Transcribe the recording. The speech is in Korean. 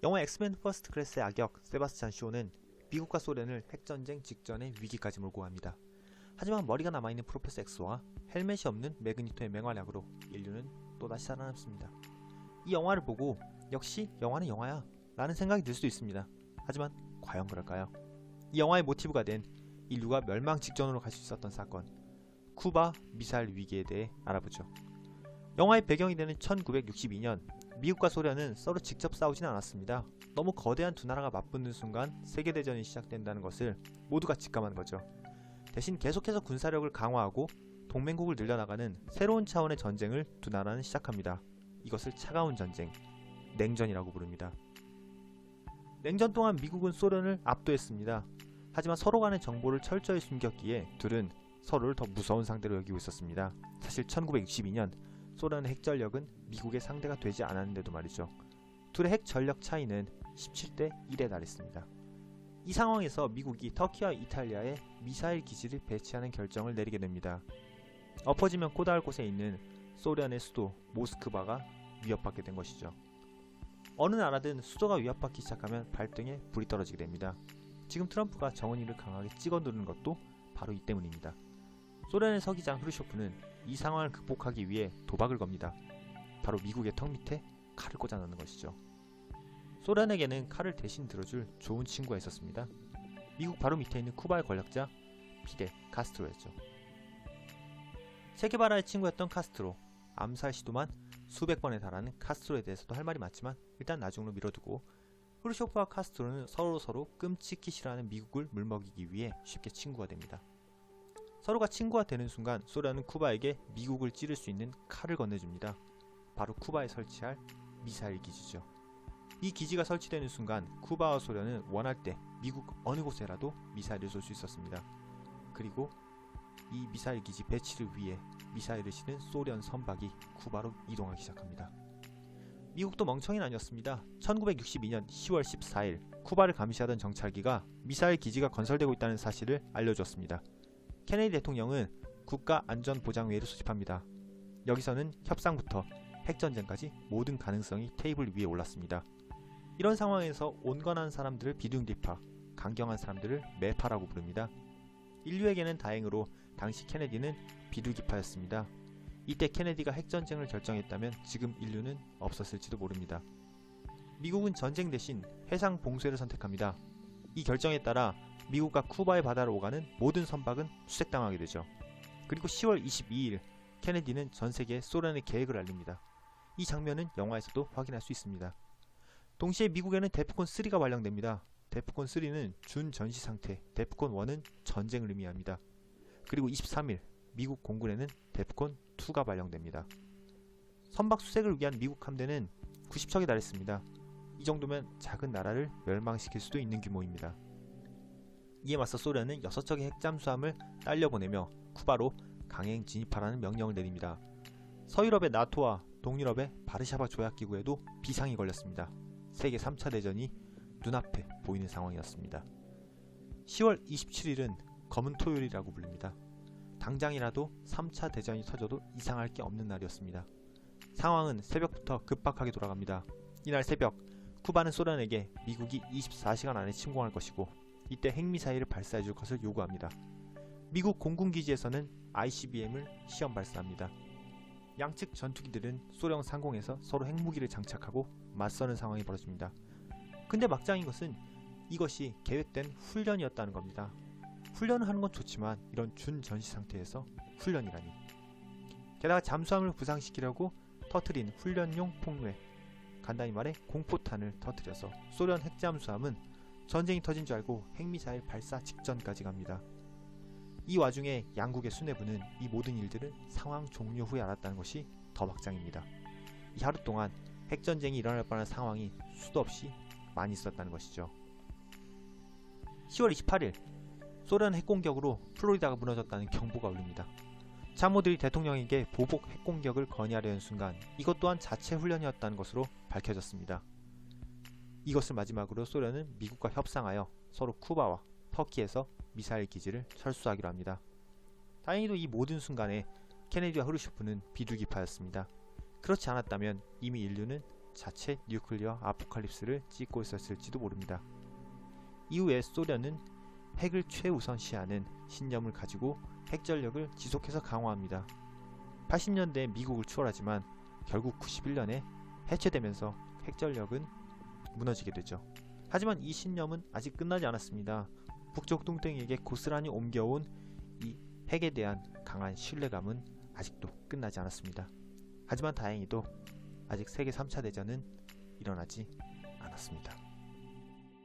영화 엑스맨 퍼스트 클래스의 악역 세바스찬 쇼는 미국과 소련을 핵전쟁 직전의 위기까지 몰고 갑니다. 하지만 머리가 남아있는 프로페서 X와 헬멧이 없는 매그니토의 맹활약으로 인류는 또다시 살아남습니다. 이 영화를 보고 역시 영화는 영화야 라는 생각이 들 수도 있습니다. 하지만 과연 그럴까요? 이 영화의 모티브가 된 인류가 멸망 직전으로 갈 수 있었던 사건, 쿠바 미사일 위기에 대해 알아보죠. 영화의 배경이 되는 1962년, 미국과 소련은 서로 직접 싸우진 않았습니다. 너무 거대한 두 나라가 맞붙는 순간 세계대전이 시작된다는 것을 모두가 직감한 거죠. 대신 계속해서 군사력을 강화하고 동맹국을 늘려나가는 새로운 차원의 전쟁을 두 나라는 시작합니다. 이것을 차가운 전쟁, 냉전이라고 부릅니다. 냉전 동안 미국은 소련을 압도했습니다. 하지만 서로 간의 정보를 철저히 숨겼기에 둘은 서로를 더 무서운 상대로 여기고 있었습니다. 사실 1962년 소련의 핵전력은 미국의 상대가 되지 않았는데도 말이죠. 둘의 핵전력 차이는 17대 1에 달했습니다. 이 상황에서 미국이 터키와 이탈리아에 미사일 기지를 배치하는 결정을 내리게 됩니다. 엎어지면 코다할 곳에 있는 소련의 수도 모스크바가 위협받게 된 것이죠. 어느 나라든 수도가 위협받기 시작하면 발등에 불이 떨어지게 됩니다. 지금 트럼프가 정은이를 강하게 찍어 누르는 것도 바로 이 때문입니다. 소련의 서기장 후르쇼프는 이 상황을 극복하기 위해 도박을 겁니다. 바로 미국의 턱 밑에 칼을 꽂아 넣는 것이죠. 소련에게는 칼을 대신 들어줄 좋은 친구가 있었습니다. 미국 바로 밑에 있는 쿠바의 권력자 피델 카스트로였죠. 체게바라의 친구였던 카스트로, 암살 시도만 수백 번에 달하는 카스트로에 대해서도 할 말이 많지만 일단 나중으로 미뤄두고, 후르쇼프와 카스트로는 서로 끔찍히 싫어하는 미국을 물먹이기 위해 쉽게 친구가 됩니다. 서로가 친구가 되는 순간 소련은 쿠바에게 미국을 찌를 수 있는 칼을 건네줍니다. 바로 쿠바에 설치할 미사일 기지죠. 이 기지가 설치되는 순간 쿠바와 소련은 원할 때 미국 어느 곳에라도 미사일을 쏠 수 있었습니다. 그리고 이 미사일 기지 배치를 위해 미사일을 실은 소련 선박이 쿠바로 이동하기 시작합니다. 미국도 멍청이는 아니었습니다. 1962년 10월 14일 쿠바를 감시하던 정찰기가 미사일 기지가 건설되고 있다는 사실을 알려주었습니다. 케네디 대통령은 국가안전보장회의를 소집합니다. 여기서는 협상부터 핵전쟁까지 모든 가능성이 테이블 위에 올랐습니다. 이런 상황에서 온건한 사람들을 비둥디파, 강경한 사람들을 매파라고 부릅니다. 인류에게는 다행으로 당시 케네디는 비둘기파였습니다. 이때 케네디가 핵전쟁을 결정했다면 지금 인류는 없었을지도 모릅니다. 미국은 전쟁 대신 해상 봉쇄를 선택합니다. 이 결정에 따라 미국과 쿠바의 바다를 오가는 모든 선박은 수색당하게 되죠. 그리고 10월 22일 케네디는 전세계에 소련의 계획을 알립니다. 이 장면은 영화에서도 확인할 수 있습니다. 동시에 미국에는 데프콘 3가 발령됩니다. 데프콘 3는 준전시 상태, 데프콘 1은 전쟁을 의미합니다. 그리고 23일 미국 공군에는 데프콘 2가 발령됩니다. 선박 수색을 위한 미국 함대는 90척에 달했습니다. 이 정도면 작은 나라를 멸망시킬 수도 있는 규모입니다. 이에 맞서 소련은 6척의 핵잠수함을 딸려보내며 쿠바로 강행 진입하라는 명령을 내립니다. 서유럽의 나토와 동유럽의 바르샤바 조약기구에도 비상이 걸렸습니다. 세계 3차 대전이 눈앞에 보이는 상황이었습니다. 10월 27일은 검은 토요일이라고 불립니다. 당장이라도 3차 대전이 터져도 이상할 게 없는 날이었습니다. 상황은 새벽부터 급박하게 돌아갑니다. 이날 새벽 쿠바는 소련에게 미국이 24시간 안에 침공할 것이고 이때 핵미사일을 발사해줄 것을 요구합니다. 미국 공군기지에서는 ICBM을 시험 발사합니다. 양측 전투기들은 소련 상공에서 서로 핵무기를 장착하고 맞서는 상황이 벌어집니다. 근데 막장인 것은 이것이 계획된 훈련이었다는 겁니다. 훈련을 하는 건 좋지만 이런 준전시 상태에서 훈련이라니. 게다가 잠수함을 부상시키려고 터트린 훈련용 폭로에, 간단히 말해 공포탄을 터뜨려서 소련 핵잠수함은 전쟁이 터진 줄 알고 핵미사일 발사 직전까지 갑니다. 이 와중에 양국의 수뇌부는 이 모든 일들을 상황 종료 후에 알았다는 것이 더 막장입니다. 이 하루 동안 핵전쟁이 일어날 뻔한 상황이 수도 없이 많이 있었다는 것이죠. 10월 28일 소련 핵공격으로 플로리다가 무너졌다는 경보가 울립니다. 참모들이 대통령에게 보복 핵공격을 건의하려는 순간 이것 또한 자체 훈련이었다는 것으로 밝혀졌습니다. 이것을 마지막으로 소련은 미국과 협상하여 서로 쿠바와 터키에서 미사일 기지를 철수하기로 합니다. 다행히도 이 모든 순간에 케네디와 후르쇼프는 비둘기파였습니다. 그렇지 않았다면 이미 인류는 자체 뉴클리어 아포칼립스를 찍고 있었을지도 모릅니다. 이후에 소련은 핵을 최우선시하는 신념을 가지고 핵전력을 지속해서 강화합니다. 80년대에 미국을 추월하지만 결국 91년에 해체되면서 핵전력은 무너지게 되죠. 하지만 이 신념은 아직 끝나지 않았습니다. 북쪽 뚱땡이에게 고스란히 옮겨온 이 핵에 대한 강한 신뢰감은 아직도 끝나지 않았습니다. 하지만 다행히도 아직 세계 3차 대전은 일어나지 않았습니다.